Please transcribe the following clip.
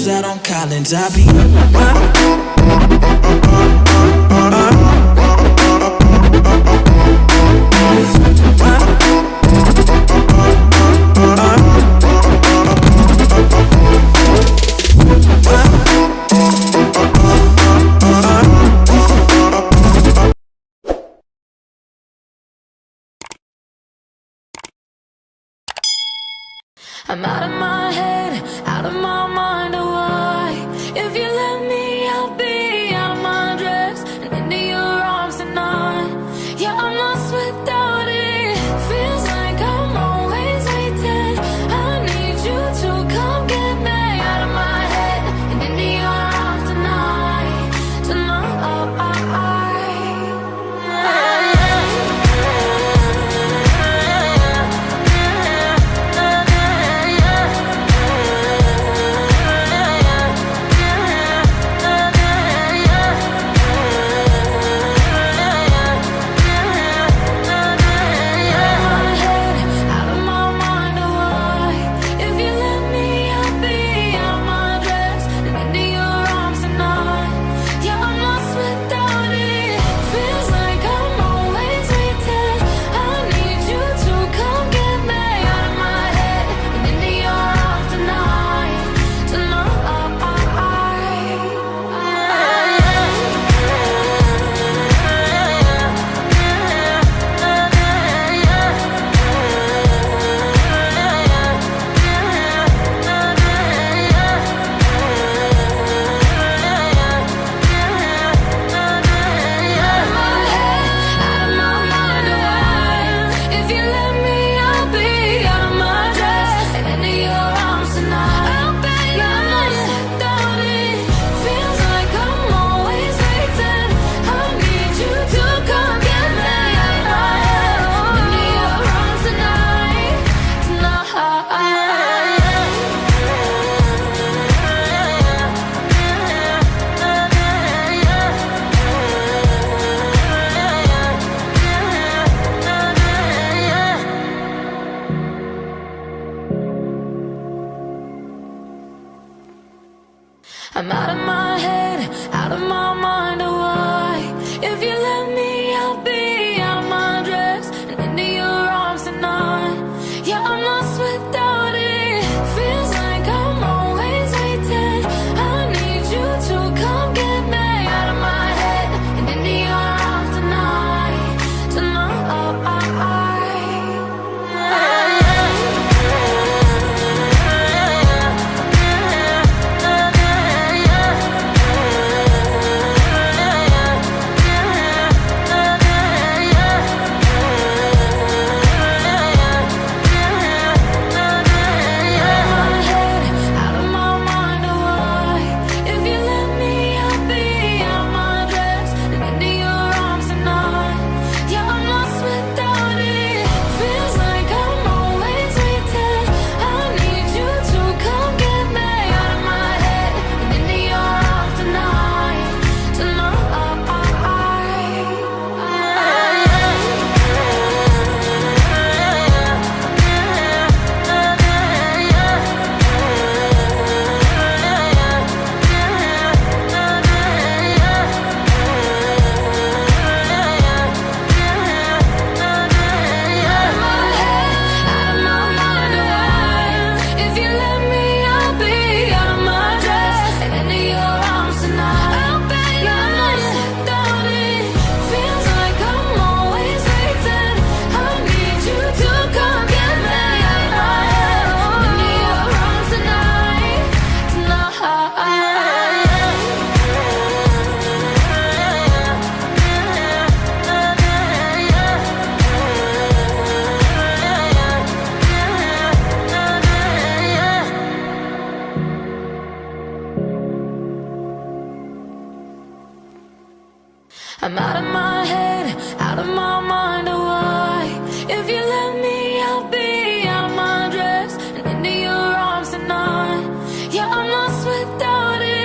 goes out on Collins. I be I'm out of my head, out of my mind, oh why? If you let me, I'll be out of my dress and into your arms tonight. Yeah, I'm lost without it. Feels like I'm always waiting. I need you to come get me out of my head and into your arms tonight. Tonight. I'm out of my head, out of my mind, oh why? If you let me, I'll be out of my dress and into your arms tonight. Yeah, I'm lost without it. Feels like I'm always waiting. I need you to come get me out of my head and into your arms tonight. Tonight. I'm out of my head, out of my mind, oh why? If you let me, I'll be out of my dress and into your arms tonight. Yeah, I'm lost without it.